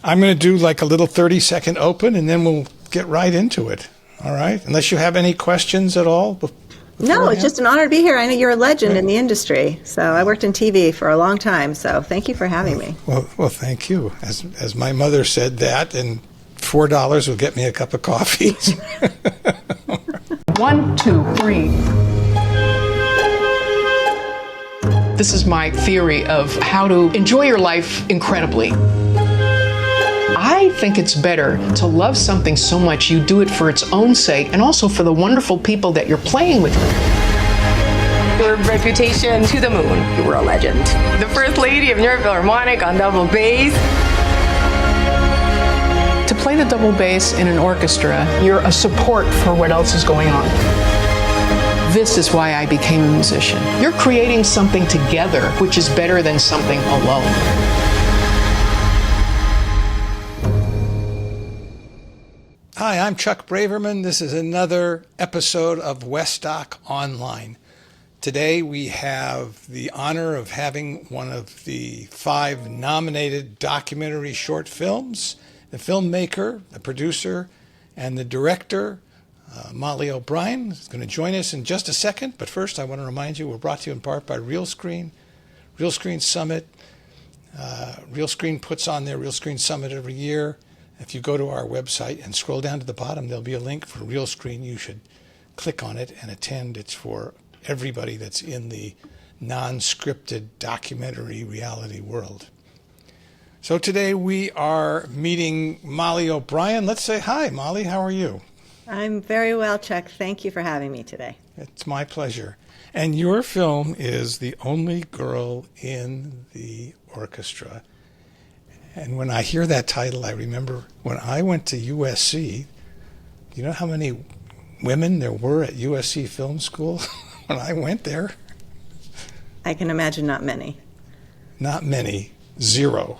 I'm going to do like a little 30-second open, and then we'll get right into it. All right? Unless you have any questions at all. No, it's just an honor to be here. I know you're a legend in the industry. So I worked in TV for a long time. So thank you for having me. Well, thank you. As my mother said that, and $4 will get me a cup of coffee. 1, 2, 3. This is my theory of how to enjoy your life incredibly. I think it's better to love something so much you do it for its own sake and also for the wonderful people that you're playing with. Your reputation to the moon. You were a legend. The first lady of York Philharmonic on double bass. To play the double bass in an orchestra, you're a support for what else is going on. This is why I became a musician. You're creating something together, which is better than something alone. Hi, I'm Chuck Braverman. This is another episode of Westdoc Online. Today we have the honor of having one of the 5 nominated documentary short films. The filmmaker, the producer, and the director, Molly O'Brien, is going to join us in just a second. But first, I want to remind you, we're brought to you in part by Realscreen, Realscreen Summit. Realscreen puts on their Realscreen Summit every year. If you go to our website and scroll down to the bottom, there'll be a link for Realscreen. You should click on it and attend. It's for everybody that's in the non-scripted documentary reality world. So today we are meeting Molly O'Brien. Let's say hi, Molly. How are you? I'm very well, Chuck. Thank you for having me today. It's my pleasure. And your film is The Only Girl in the Orchestra. And when I hear that title, I remember when I went to USC, you know how many women there were at USC Film School when I went there? I can imagine not many. Not many. 0.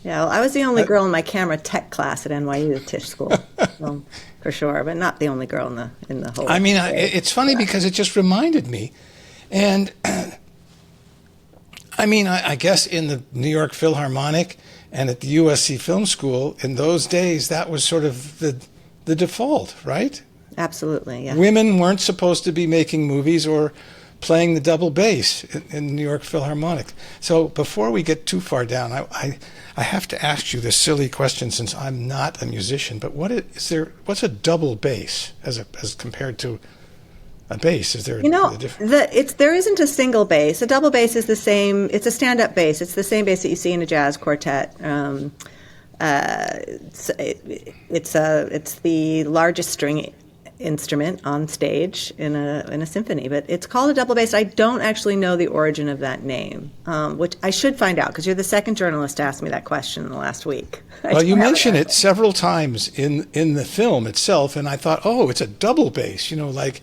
Yeah, well, I was the only girl in my camera tech class at NYU Tisch School, so, for sure, but not the only girl in the whole. I mean, it's funny because it just reminded me. And I mean, I guess in the New York Philharmonic and at the USC Film School, in those days, that was sort of the default, right? Absolutely, yeah. Women weren't supposed to be making movies or playing the double bass in the New York Philharmonic. So before we get too far down, I have to ask you this silly question since I'm not a musician, but what's a double bass as compared to a bass? Is there a difference? There isn't a single bass. A double bass is the same. It's a stand-up bass. It's the same bass that you see in a jazz quartet. It's the largest string instrument on stage in a symphony, but it's called a double bass. I don't actually know the origin of that name, which I should find out because you're the second journalist to ask me that question in the last week. Well, you mentioned it several times in the film itself, and I thought, oh, it's a double bass. You know, like.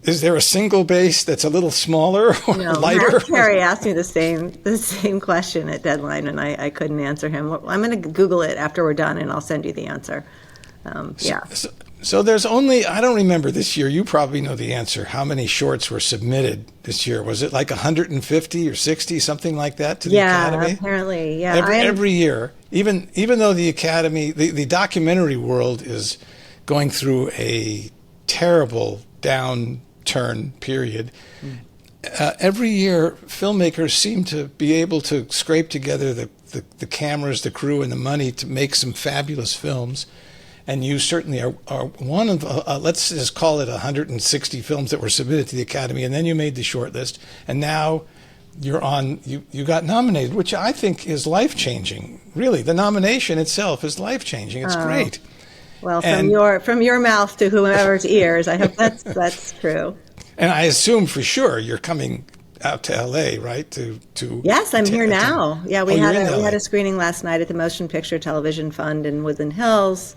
Is there a single bass that's a little smaller or lighter? Matt Carey asked me the same question at Deadline, and I couldn't answer him. I'm going to Google it after we're done, and I'll send you the answer. Yeah. So there's only, I don't remember this year, you probably know the answer, how many shorts were submitted this year? Was it like 150 or 60, something like that to the Academy? Yeah, apparently, yeah. Every year, even though the Academy, the documentary world is going through a terrible downturn period, every year filmmakers seem to be able to scrape together the cameras, the crew, and the money to make some fabulous films. And you certainly are one of, let's just call it 160 films that were submitted to the Academy, and then you made the short list, and now you got nominated, which I think is life-changing. Really, the nomination itself is life-changing. It's great. Well, from your mouth to whoever's ears, I hope that's true. And I assume for sure you're coming out to LA, right? Yes, I'm here now. Yeah, we had a screening last night at the Motion Picture Television Fund in Woodland Hills.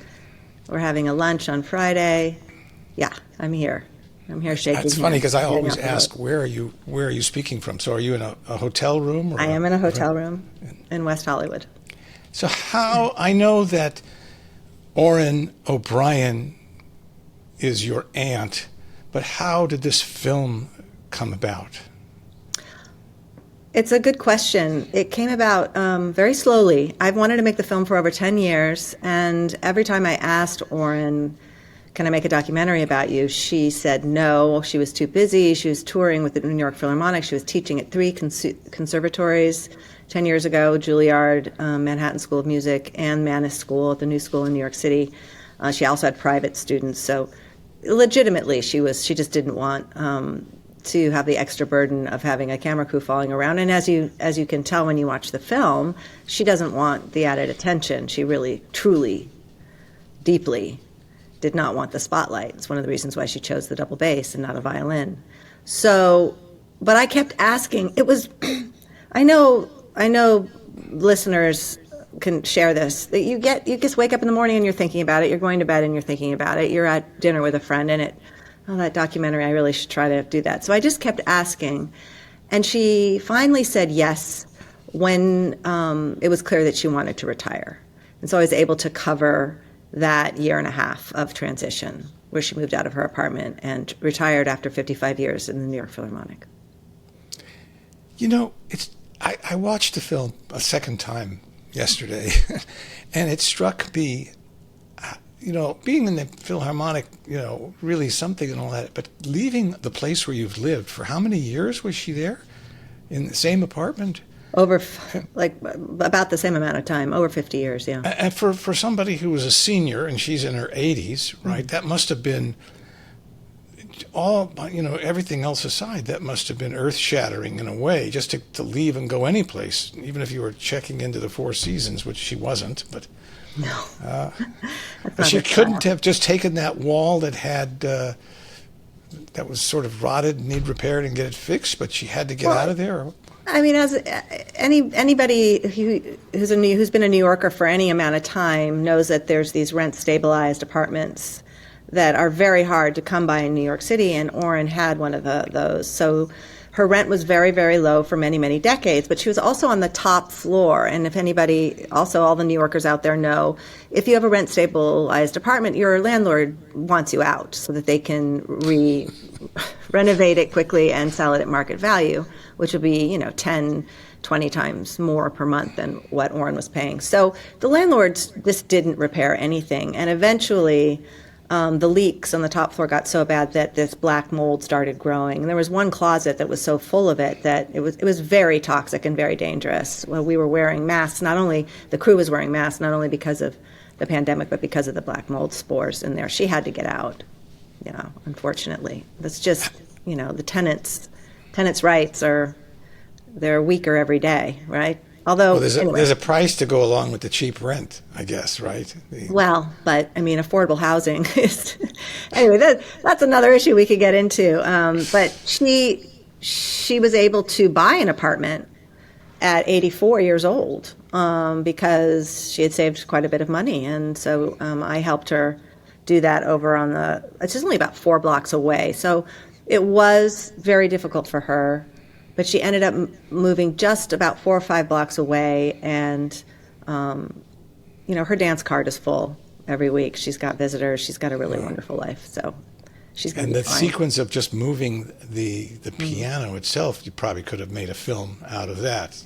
We're having a lunch on Friday. Yeah, I'm here. I'm here shaking. It's funny because I always ask, where are you speaking from? So are you in a hotel room? I am in a hotel room in West Hollywood. So I know that Orin O'Brien is your aunt, but how did this film come about? It's a good question. It came about very slowly. I've wanted to make the film for over 10 years, and every time I asked Orin, can I make a documentary about you? She said no. She was too busy. She was touring with the New York Philharmonic. She was teaching at 3 conservatories 10 years ago, Juilliard, Manhattan School of Music, and Mannes School at the New School in New York City. She also had private students. So legitimately, she just didn't want to have the extra burden of having a camera crew following around. And as you can tell when you watch the film, she doesn't want the added attention. She really, truly, deeply did not want the spotlight. It's one of the reasons why she chose the double bass and not a violin. So, but I kept asking. It was, I know listeners can share this. That you just wake up in the morning and you're thinking about it. You're going to bed and you're thinking about it. You're at dinner with a friend and that documentary, I really should try to do that. So I just kept asking. And she finally said yes when it was clear that she wanted to retire. And so I was able to cover that year and a half of transition where she moved out of her apartment and retired after 55 years in the New York Philharmonic. You know, I watched the film a second time yesterday, and it struck me, being in the Philharmonic, really something and all that, but leaving the place where you've lived, for how many years was she there? In the same apartment? Over, about the same amount of time, over 50 years, yeah. And for somebody who was a senior, and she's in her 80s, right, that must have been, all, everything else aside, that must have been earth-shattering in a way, just to leave and go any place, even if you were checking into the Four Seasons, which she wasn't, but... No. But she couldn't have just taken that wall that had that was sort of rotted and need repaired and get it fixed, but she had to get out of there. I mean, as anybody who's been a New Yorker for any amount of time knows that there's these rent-stabilized apartments that are very hard to come by in New York City, and Orin had one of those. So her rent was very, very low for many, many decades, but she was also on the top floor. And if anybody, also all the New Yorkers out there know, if you have a rent-stabilized apartment, your landlord wants you out so that they can renovate it quickly and sell it at market value, which would be, 10, 20 times more per month than what Orin was paying. So the landlords just didn't repair anything. And eventually, the leaks on the top floor got so bad that this black mold started growing. And there was one closet that was so full of it that it was very toxic and very dangerous. Well, we were wearing masks. The crew was wearing masks, not only because of the pandemic, but because of the black mold spores in there. She had to get out, unfortunately. That's just, the tenants' rights they're weaker every day, right? Although there's a price to go along with the cheap rent, I guess, right? But affordable housing is anyway. That's another issue we could get into. But she was able to buy an apartment at 84 years old because she had saved quite a bit of money, and so I helped her do that over on it's just only about 4 blocks away. So it was very difficult for her. But she ended up moving just about 4 or 5 blocks away, and her dance card is full every week. She's got visitors. She's got a really wonderful life. So she's going to be fine. And the sequence of just moving the piano itself, you probably could have made a film out of that.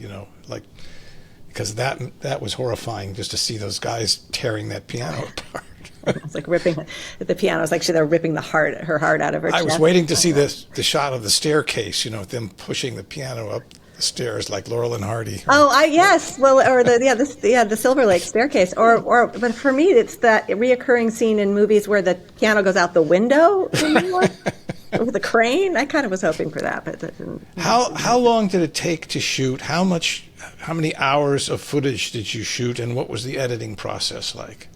Because that was horrifying just to see those guys tearing that piano apart. It's like ripping the piano. It's like they're ripping her heart out of her chest. I was waiting to see the shot of the staircase, them pushing the piano up the stairs like Laurel and Hardy. Yes. Well, or the Silver Lake staircase. But for me, it's that reoccurring scene in movies where the piano goes out the window with the crane. I kind of was hoping for that, but that didn't. How long did it take to shoot? How many hours of footage did you shoot, and what was the editing process like?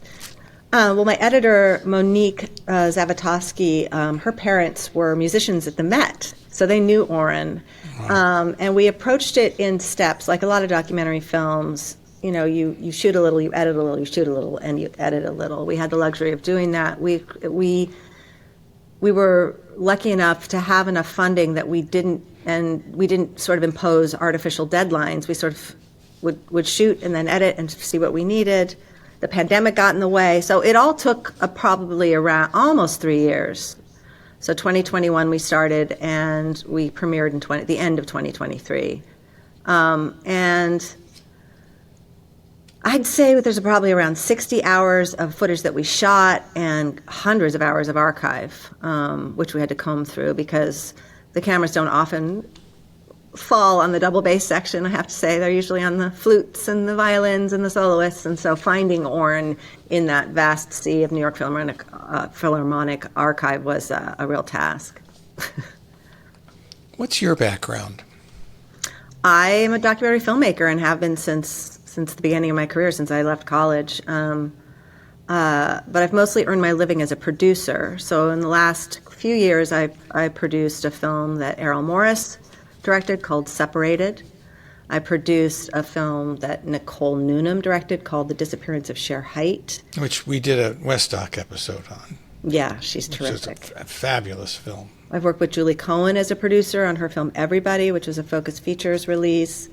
Well, my editor, Monique Zavatosky, her parents were musicians at the Met, so they knew Orin. And we approached it in steps, like a lot of documentary films. You shoot a little, you edit a little, you shoot a little, and you edit a little. We had the luxury of doing that. We were lucky enough to have enough funding that we didn't sort of impose artificial deadlines. We sort of would shoot and then edit and see what we needed. The pandemic got in the way. So it all took probably around almost 3 years. So 2021 we started, and we premiered in the end of 2023. And I'd say that there's probably around 60 hours of footage that we shot and hundreds of hours of archive, which we had to comb through because the cameras don't often fall on the double bass section, I have to say. They're usually on the flutes and the violins and the soloists. And so finding Orin in that vast sea of New York Philharmonic archive was a real task. What's your background? I am a documentary filmmaker and have been since the beginning of my career, since I left college. But I've mostly earned my living as a producer. So in the last few years, I produced a film that Errol Morris directed called Separated. I produced a film that Nicole Newnham directed called The Disappearance of Cher Height. Which we did a Westdoc episode on. Yeah, she's Which terrific. is a fabulous film. I've worked with Julie Cohen as a producer on her film Everybody, which was a Focus Features release,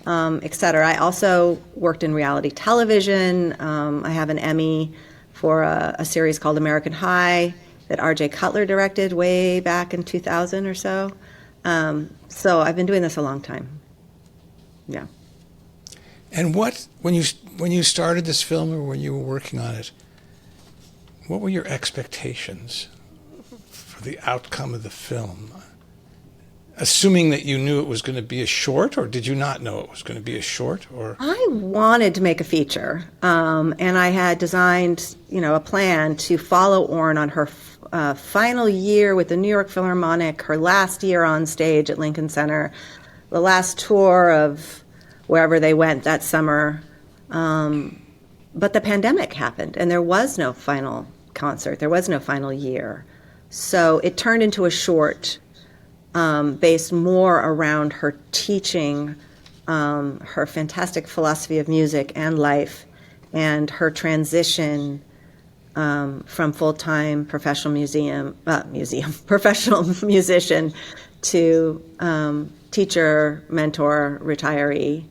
et cetera. I also worked in reality television. I have an Emmy for a series called American High that R.J. Cutler directed way back in 2000 or so. So I've been doing this a long time. Yeah. And when you started this film or when you were working on it, what were your expectations for the outcome of the film? Assuming that you knew it was going to be a short, or did you not know it was going to be a short? Or I wanted to make a feature, and I had designed, a plan to follow Orin on her final year with the New York Philharmonic, her last year on stage at Lincoln Center, the last tour of wherever they went that summer. But the pandemic happened, and there was no final concert. There was no final year. So it turned into a short based more around her teaching, her fantastic philosophy of music and life, and her transition from full-time professional professional musician to teacher, mentor, retiree,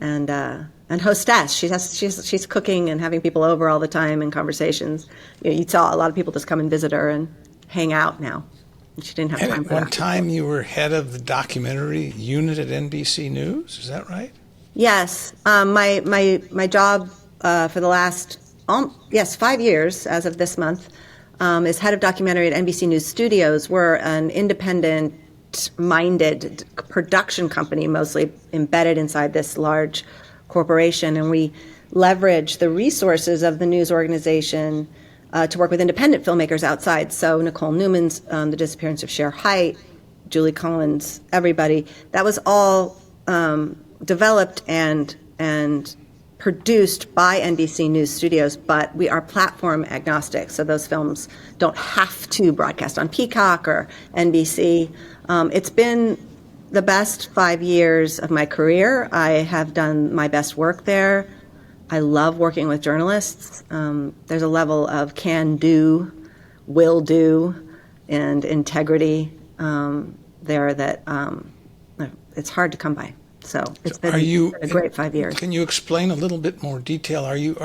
and hostess. She's cooking and having people over all the time and conversations. You saw a lot of people just come and visit her and hang out now. And she didn't have time and for at that. one time you were head of the documentary unit at NBC News. Is that right? Yes. My job for the last 5 years, as of this month, is head of documentary at NBC News Studios. We're an independent-minded production company, mostly embedded inside this large corporation, and we leverage the resources of the news organization to work with independent filmmakers outside. So Nicole Newman's The Disappearance of Cher Height, Julie Collins' Everybody, that was all developed and produced by NBC News Studios, but we are platform agnostic, so those films don't have to broadcast on Peacock or NBC. It's been the best 5 years of my career. I have done my best work there. I love working with journalists. There's a level of can do, will do, and integrity there that it's hard to come by. So it's been a great 5 years. Can you explain a little bit more detail? Are you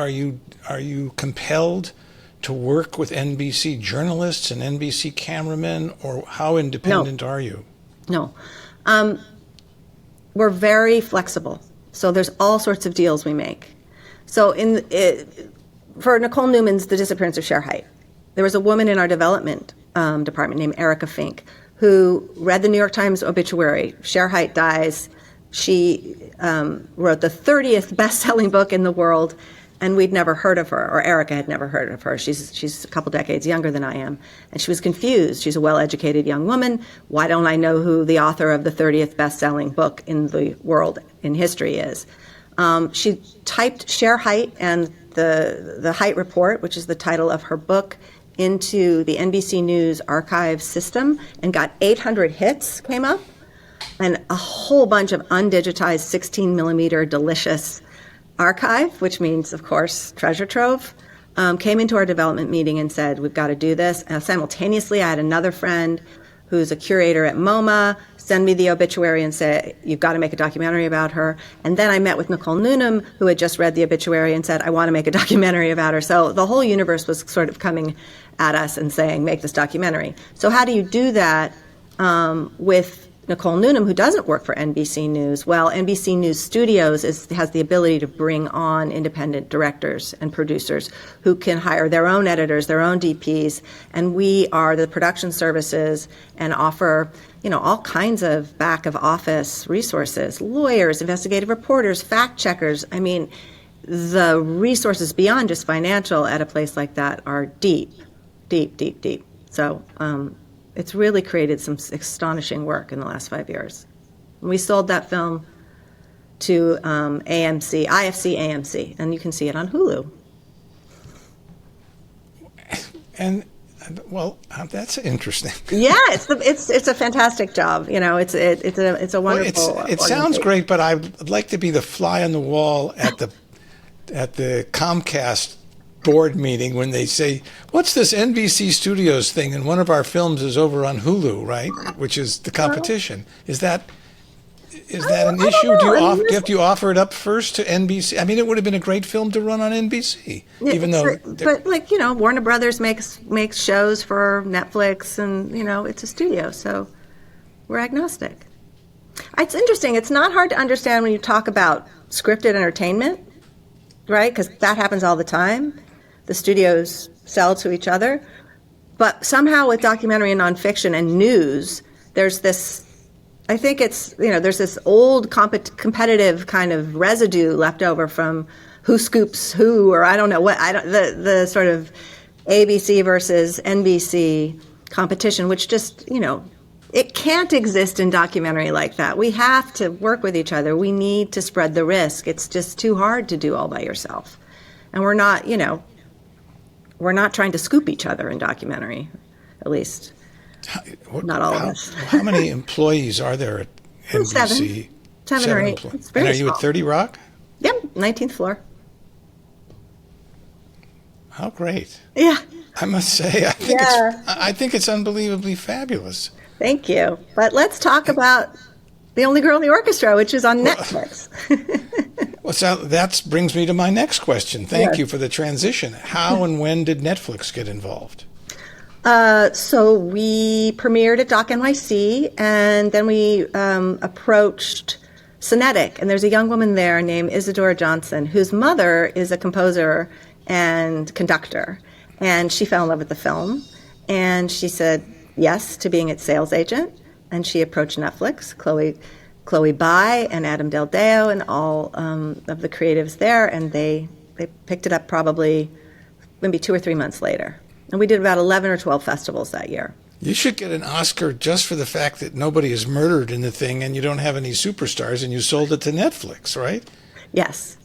compelled to work with NBC journalists and NBC cameramen, or how independent are you? No. We're very flexible. So there's all sorts of deals we make. So for Nicole Newman's The Disappearance of Cher Height, there was a woman in our development department named Erica Fink who read the New York Times obituary. Cher Height dies. She wrote the 30th best-selling book in the world, and we'd never heard of her, or Erica had never heard of her. She's a couple decades younger than I am, and she was confused. She's a well-educated young woman. Why don't I know who the author of the 30th best-selling book in the world in history is? She typed Cher Height and the Height Report, which is the title of her book, into the NBC News archive system and got 800 hits came up, and a whole bunch of undigitized 16-millimeter delicious archive, which means, of course, treasure trove, came into our development meeting and said, we've got to do this. Simultaneously, I had another friend who's a curator at MoMA send me the obituary and say, you've got to make a documentary about her. And then I met with Nicole Newnham, who had just read the obituary and said, I want to make a documentary about her. So the whole universe was sort of coming at us and saying, make this documentary. So how do you do that with Nicole Newnham, who doesn't work for NBC News. Well, NBC News Studios has the ability to bring on independent directors and producers who can hire their own editors, their own DPs, and we are the production services and offer, all kinds of back of office resources, lawyers, investigative reporters, fact checkers. I mean, the resources beyond just financial at a place like that are deep, deep, deep, deep. So, it's really created some astonishing work in the last 5 years. We sold that film to IFC AMC, and you can see it on Hulu. And that's interesting. Yeah, it's a fantastic job. It's a wonderful. It sounds great, but I'd like to be the fly on the wall at the Comcast board meeting when they say, "What's this NBC Studios thing?" And one of our films is over on Hulu, right? Which is the competition. Is that an issue? Do you offer it up first to NBC? I mean, it would have been a great film to run on NBC, even though. But Warner Brothers makes shows for Netflix, and it's a studio, so we're agnostic. It's interesting. It's not hard to understand when you talk about scripted entertainment, right? Because that happens all the time. The studios sell to each other. But somehow with documentary and nonfiction and news, there's this, I think there's this old competitive kind of residue left over from who scoops who, or I don't know what, the sort of ABC versus NBC competition, which just, it can't exist in documentary like that. We have to work with each other. We need to spread the risk. It's just too hard to do all by yourself. And we're not trying to scoop each other in documentary, at least. Not all of us. How many employees are there at NBC? Seven or eight. It's very and are you small. at 30 Rock? Yep, 19th floor. How great. Yeah. I must say, I think it's unbelievably fabulous. Thank you. But let's talk about The Only Girl in the Orchestra, which is on Netflix. Well, so that brings me to my next question. Thank you for the transition. How and when did Netflix get involved? So we premiered at Doc NYC, and then we approached Cinetic, and there's a young woman there named Isadora Johnson, whose mother is a composer and conductor, and she fell in love with the film, and she said yes to being its sales agent, and she approached Netflix, Chloe Bai and Adam Del Deo and all of the creatives there, and they picked it up probably maybe 2 or 3 months later. And we did about 11 or 12 festivals that year. You should get an Oscar just for the fact that nobody is murdered in the thing and you don't have any superstars and you sold it to Netflix, right? Yes.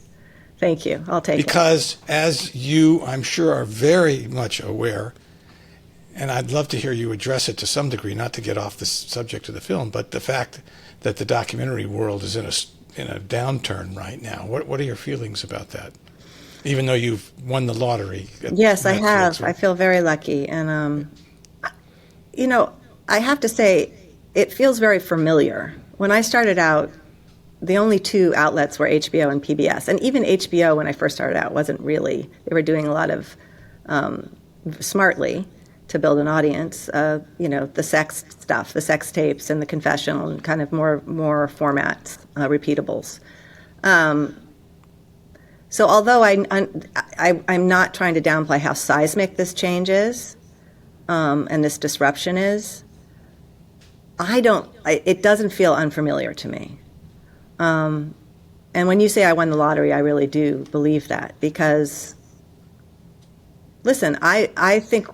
Thank you. I'll take it. Because as you, I'm sure, are very much aware, and I'd love to hear you address it to some degree, not to get off the subject of the film, but the fact that the documentary world is in a downturn right now. What are your feelings about that? Even though you've won the lottery. Yes, I have. I feel very lucky. And, I have to say, it feels very familiar. When I started out, the only two outlets were HBO and PBS. And even HBO, when I first started out, wasn't really. They were doing a lot of, smartly, to build an audience, the sex stuff, the sex tapes and the confessional and kind of more formats, repeatables. So although I'm not trying to downplay how seismic this change is and this disruption is, it doesn't feel unfamiliar to me. And when you say I won the lottery, I really do believe that because, listen, I think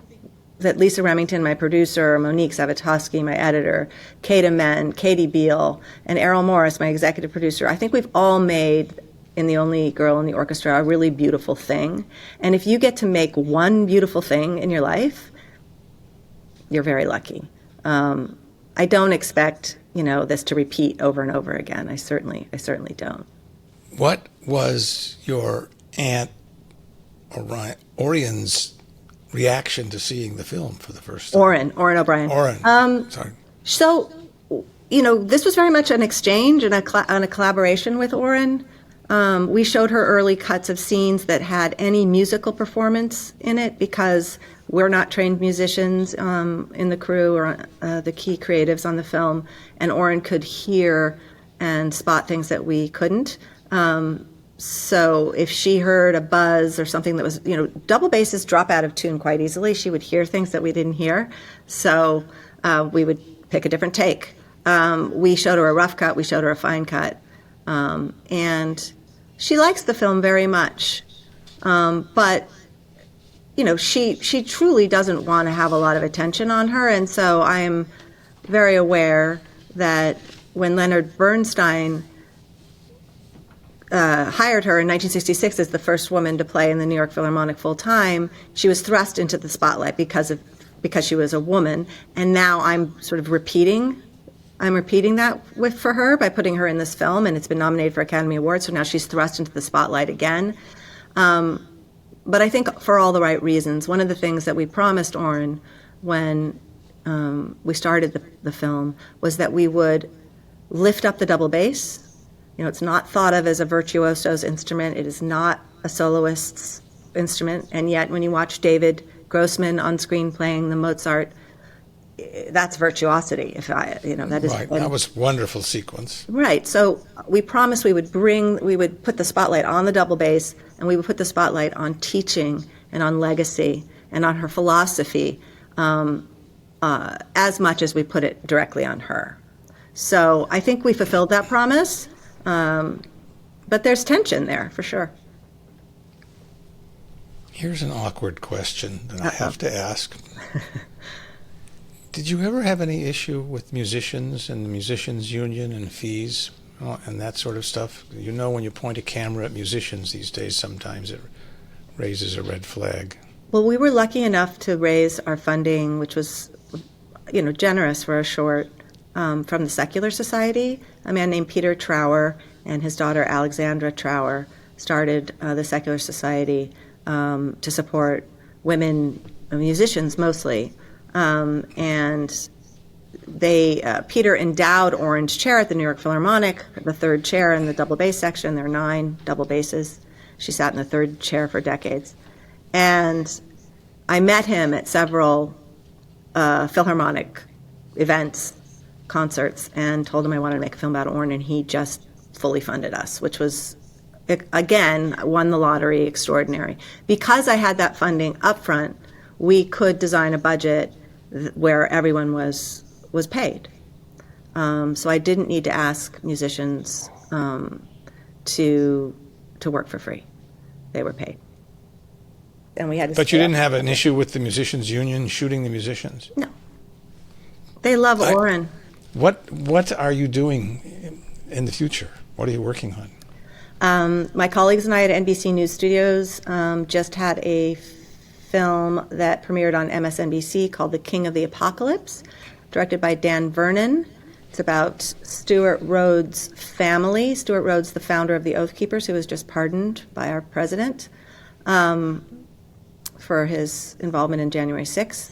that Lisa Remington, my producer, Monique Savatoski, my editor, Kate Amen, Katie Beal, and Errol Morris, my executive producer, I think we've all made In the Only Girl in the Orchestra a really beautiful thing. And if you get to make one beautiful thing in your life, you're very lucky. I don't expect, this to repeat over and over again. I certainly don't. What was your Aunt Orion's reaction to seeing the film for the first time? Orin O'Brien. Sorry. So, this was very much an exchange and a collaboration with Orin. We showed her early cuts of scenes that had any musical performance in it because we're not trained musicians in the crew or the key creatives on the film, and Orin could hear and spot things that we couldn't. So if she heard a buzz or something that was, double basses drop out of tune quite easily. She would hear things that we didn't hear. So we would pick a different take. We showed her a rough cut. We showed her a fine cut. And she likes the film very much. But, she truly doesn't want to have a lot of attention on her. And so I'm very aware that when Leonard Bernstein hired her in 1966 as the first woman to play in the New York Philharmonic full time, she was thrust into the spotlight because she was a woman. And now I'm sort of repeating that for her by putting her in this film, and it's been nominated for Academy Awards. So now she's thrust into the spotlight again. But I think for all the right reasons. One of the things that we promised Orin when we started the film was that we would lift up the double bass. It's not thought of as a virtuoso's instrument. It is not a soloist's instrument. And yet when you watch David Grossman on screen playing the Mozart, that's virtuosity. That is right. That was a wonderful sequence. Right. So we promised we would put the spotlight on the double bass, and we would put the spotlight on teaching and on legacy and on her philosophy as much as we put it directly on her. So I think we fulfilled that promise. But there's tension there, for sure. Here's an awkward question that I have to ask. Did you ever have any issue with musicians and the musicians' union and fees and that sort of stuff? When you point a camera at musicians these days, sometimes it raises a red flag. Well, we were lucky enough to raise our funding, which was, generous for a short, from the Secular Society. A man named Peter Trower and his daughter Alexandra Trower started the Secular Society to support women musicians mostly. And Peter endowed Orin's chair at the New York Philharmonic, the third chair in the double bass section. There are 9 double basses. She sat in the third chair for decades. And I met him at several Philharmonic events, concerts, and told him I wanted to make a film about Orin, and he just fully funded us, which was, again, won the lottery, extraordinary. Because I had that funding up front, we could design a budget where everyone was paid. So I didn't need to ask musicians to work for free. They were paid. And we had to. But you didn't have an issue with the musicians' union shooting the musicians? No. They love Orin. What are you doing in the future? What are you working on? My colleagues and I at NBC News Studios just had a film that premiered on MSNBC called The King of the Apocalypse, directed by Dan Vernon. It's about Stuart Rhodes' family. Stuart Rhodes, the founder of the Oath Keepers, who was just pardoned by our president for his involvement in January 6th.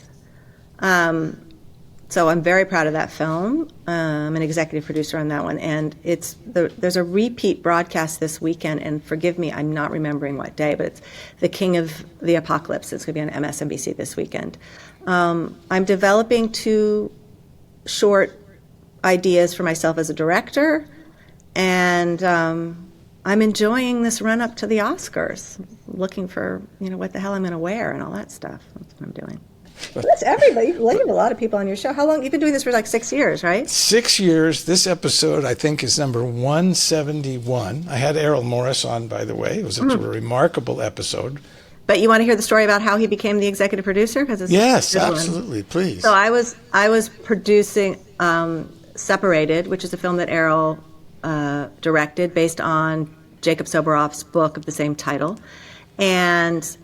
So I'm very proud of that film. I'm an executive producer on that one, and there's a repeat broadcast this weekend, and forgive me, I'm not remembering what day, but it's The King of the Apocalypse. It's going to be on MSNBC this weekend. I'm developing 2 short ideas for myself as a director, and I'm enjoying this run up to the Oscars, looking for what the hell I'm going to wear and all that stuff. That's what I'm doing. That's everybody. You have a lot of people on your show. How long? You've been doing this for like 6 years, right? 6 years. This episode, I think, is number 171. I had Errol Morris on, by the way. It was a remarkable episode. But you want to hear the story about how he became the executive producer? Yes, absolutely. Please. So I was producing Separated, which is a film that Errol directed based on Jacob Soboroff's book of the same title. And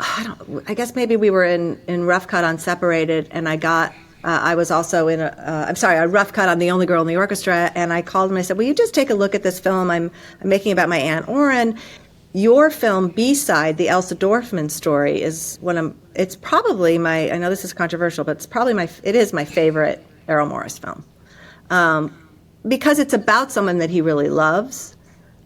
I guess maybe we were in rough cut on Separated, and I was also in a rough cut on The Only Girl in the Orchestra, and I called him and I said, will you just take a look at this film I'm making about my Aunt Orin? Your film, B-Side, the Elsa Dorfman story, is it's probably I know this is controversial, but it is my favorite Errol Morris film. Because it's about someone that he really loves,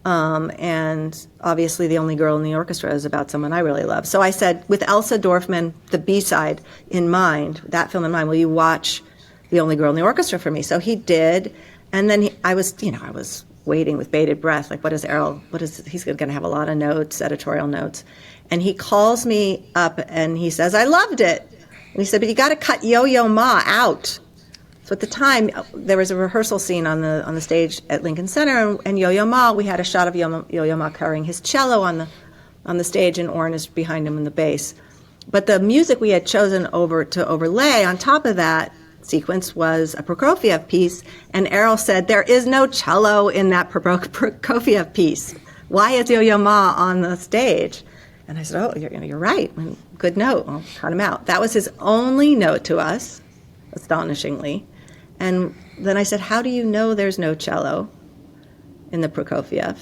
And obviously The Only Girl in the Orchestra is about someone I really love. So I said, with Elsa Dorfman, the B-side in mind, that film in mind, will you watch The Only Girl in the Orchestra for me? So he did. And then I was waiting with bated breath, like, he's going to have a lot of notes, editorial notes. And he calls me up and he says, I loved it. And he said, but you got to cut Yo-Yo Ma out. So at the time, there was a rehearsal scene on the stage at Lincoln Center, and Yo-Yo Ma, we had a shot of Yo-Yo Ma carrying his cello on the stage, and Orin is behind him in the bass. But the music we had chosen to overlay on top of that sequence was a Prokofiev piece, and Errol said, there is no cello in that Prokofiev piece. Why is Yo-Yo Ma on the stage? And I said, oh, you're right. Good note. I'll cut him out. That was his only note to us, astonishingly. And then I said, how do you know there's no cello in the Prokofiev?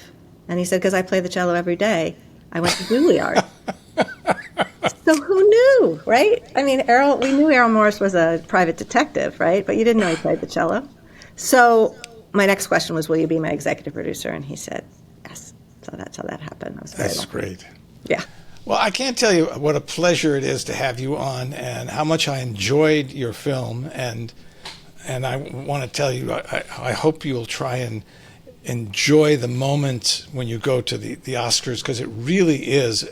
And he said, because I play the cello every day. I went to Juilliard. So who knew, right? I mean, we knew Errol Morris was a private detective, right? But you didn't know he played the cello. So my next question was, will you be my executive producer? And he said, yes. So that's how that happened. I was very lucky. Great. Yeah. Well, I can't tell you what a pleasure it is to have you on, and how much I enjoyed your film. And I want to tell you, I hope you'll try and enjoy the moment when you go to the Oscars, because it really is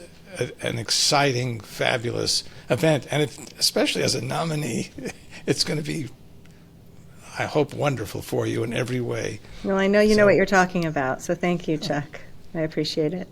an exciting, fabulous event. And especially as a nominee, it's going to be, I hope, wonderful for you in every way. Well, I know you know what you're talking about, so thank you, Chuck. I appreciate it.